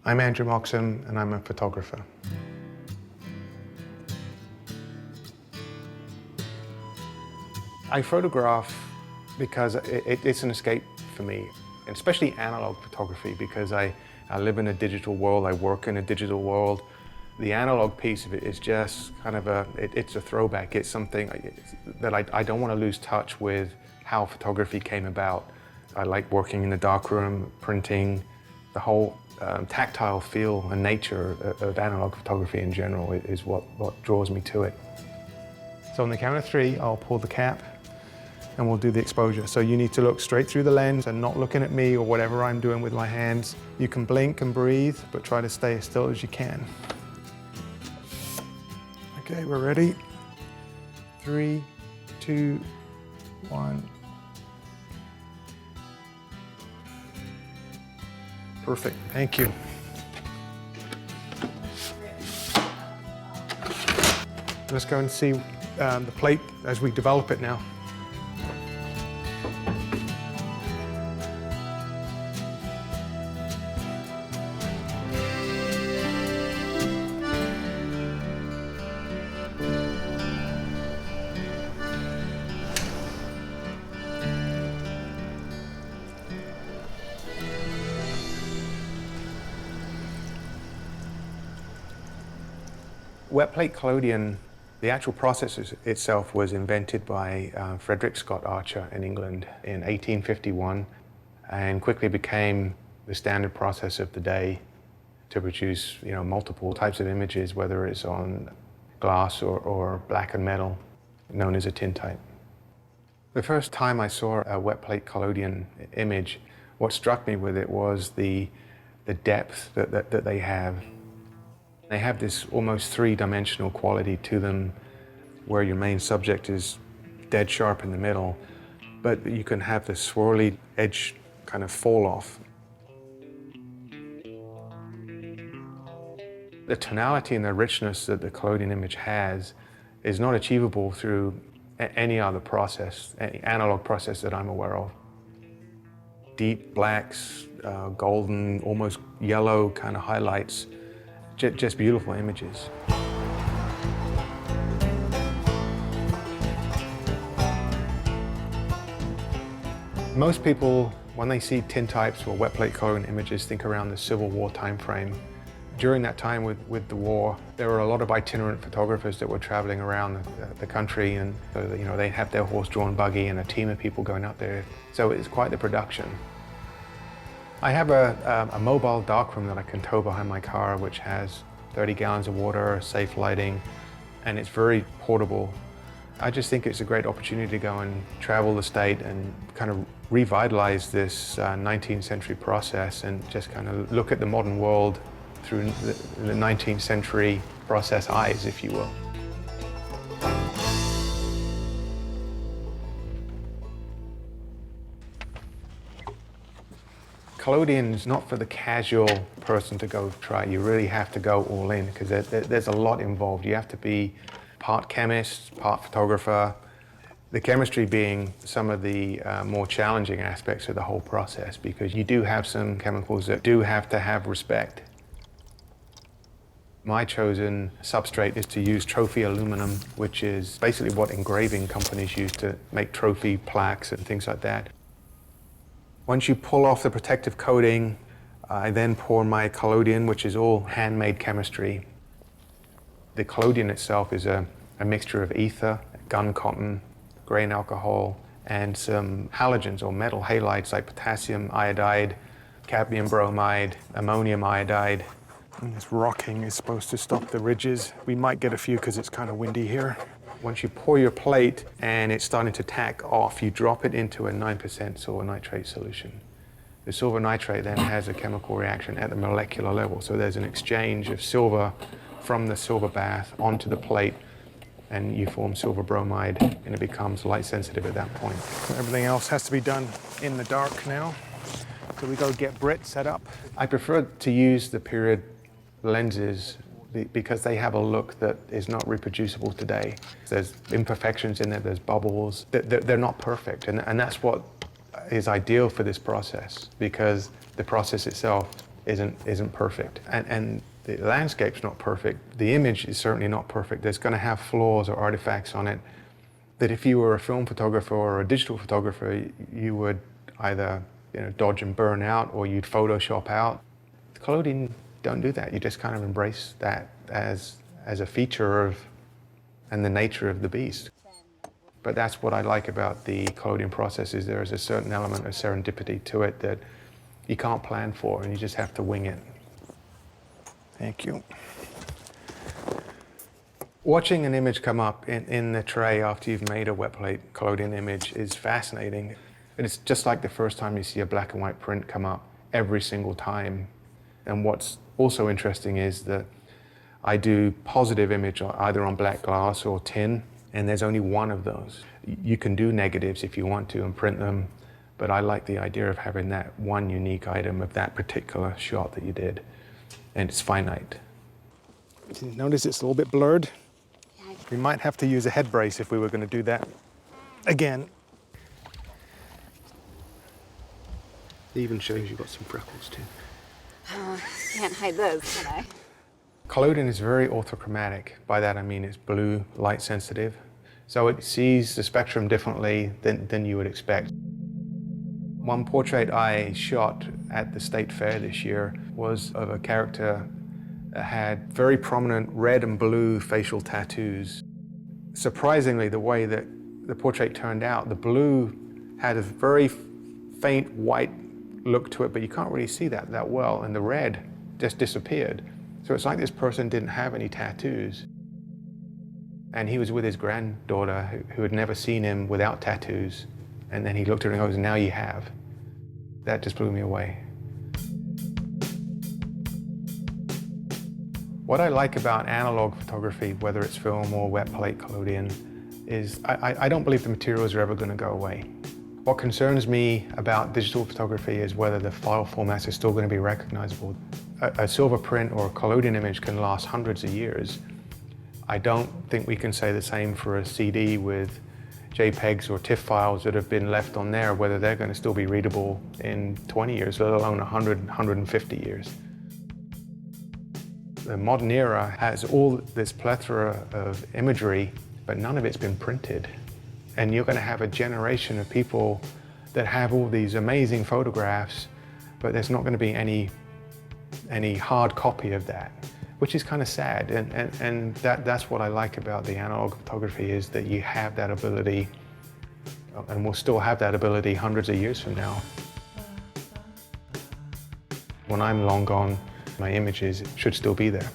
I'm Andrew Moxom, and I'm a photographer. I photograph because it's an escape for me, and especially analog photography, because I live in a digital world, I work in a digital world. The analog piece of it is just kind of it's a throwback. It's something that I don't want to lose touch with how photography came about. I like working in the darkroom, printing, the whole tactile feel and nature of analog photography in general is what draws me to it. So on the count of 3, I'll pull the cap and we'll do the exposure. So you need to look straight through the lens and not looking at me or whatever I'm doing with my hands. You can blink and breathe, but try to stay as still as you can. Okay, we're ready. 3, 2, 1. Perfect, thank you. Let's go and see the plate as we develop it now. Wet plate collodion, the actual process itself was invented by Frederick Scott Archer in England in 1851 and quickly became the standard process of the day to produce multiple types of images, whether it's on glass or black and metal, known as a tintype. The first time I saw a wet plate collodion image, what struck me with it was the depth that they have. They have this almost three-dimensional quality to them where your main subject is dead sharp in the middle, but you can have the swirly edge kind of fall off. The tonality and the richness that the collodion image has is not achievable through any other process, any analog process that I'm aware of. Deep blacks, golden, almost yellow kind of highlights. Just beautiful images. Most people, when they see tintypes or wet plate collodion images, think around the Civil War time frame. During that time with the war, there were a lot of itinerant photographers that were traveling around the country, and so they have their horse-drawn buggy and a team of people going out there. So it's quite the production. I have a mobile darkroom that I can tow behind my car, which has 30 gallons of water, safe lighting, and it's very portable. I just think it's a great opportunity to go and travel the state and kind of revitalize this 19th century process and just kind of look at the modern world through the 19th century process eyes, if you will. Collodion's not for the casual person to go try. You really have to go all in because there's a lot involved. You have to be part chemist, part photographer. The chemistry being some of the more challenging aspects of the whole process, because you do have some chemicals that do have to have respect. My chosen substrate is to use trophy aluminum, which is basically what engraving companies use to make trophy plaques and things like that. Once you pull off the protective coating, I then pour my collodion, which is all handmade chemistry. The collodion itself is a mixture of ether, gun cotton, grain alcohol, and some halogens or metal halides like potassium iodide, cadmium bromide, ammonium iodide. And this rocking is supposed to stop the ridges. We might get a few because it's kind of windy here. Once you pour your plate and it's starting to tack off, you drop it into a 9% silver nitrate solution. The silver nitrate then has a chemical reaction at the molecular level. So there's an exchange of silver from the silver bath onto the plate, and you form silver bromide, and it becomes light sensitive at that point. Everything else has to be done in the dark now. So we go get Brit set up. I prefer to use the period lenses because they have a look that is not reproducible today. There's imperfections in there, there's bubbles. They're not perfect, and that's what is ideal for this process, because the process itself isn't perfect. And the landscape's not perfect. The image is certainly not perfect. There's going to have flaws or artifacts on it that if you were a film photographer or a digital photographer, you would either dodge and burn out, or you'd Photoshop out. The collodion don't do that. You just kind of embrace that as a feature of and the nature of the beast. But that's what I like about the collodion process, is there is a certain element of serendipity to it that you can't plan for, and you just have to wing it. Thank you. Watching an image come up in the tray after you've made a wet plate collodion image is fascinating. And it's just like the first time you see a black and white print come up every single time. And what's also interesting is that I do positive image either on black glass or tin, and there's only one of those. You can do negatives if you want to and print them, but I like the idea of having that one unique item of that particular shot that you did, and it's finite. Notice it's a little bit blurred. Yeah. We might have to use a head brace if we were going to do that again. It even shows you've got some freckles too. Oh, can't hide those, can I? Collodion is very orthochromatic. By that I mean it's blue, light sensitive. So it sees the spectrum differently than you would expect. One portrait I shot at the State Fair this year was of a character that had very prominent red and blue facial tattoos. Surprisingly, the way that the portrait turned out, the blue had a very faint white look to it, but you can't really see that well, and the red just disappeared. So it's like this person didn't have any tattoos. And he was with his granddaughter who had never seen him without tattoos. And then he looked at her and goes, "Now you have." That just blew me away. What I like about analog photography, whether it's film or wet plate collodion, is I don't believe the materials are ever going to go away. What concerns me about digital photography is whether the file formats are still going to be recognizable. A silver print or a collodion image can last hundreds of years. I don't think we can say the same for a CD with JPEGs or TIFF files that have been left on there, whether they're going to still be readable in 20 years, let alone 100, 150 years. The modern era has all this plethora of imagery, but none of it's been printed. And you're going to have a generation of people that have all these amazing photographs, but there's not going to be any hard copy of that, which is kind of sad. And that's what I like about the analog photography, is that you have that ability, and we'll still have that ability hundreds of years from now. When I'm long gone, my images should still be there.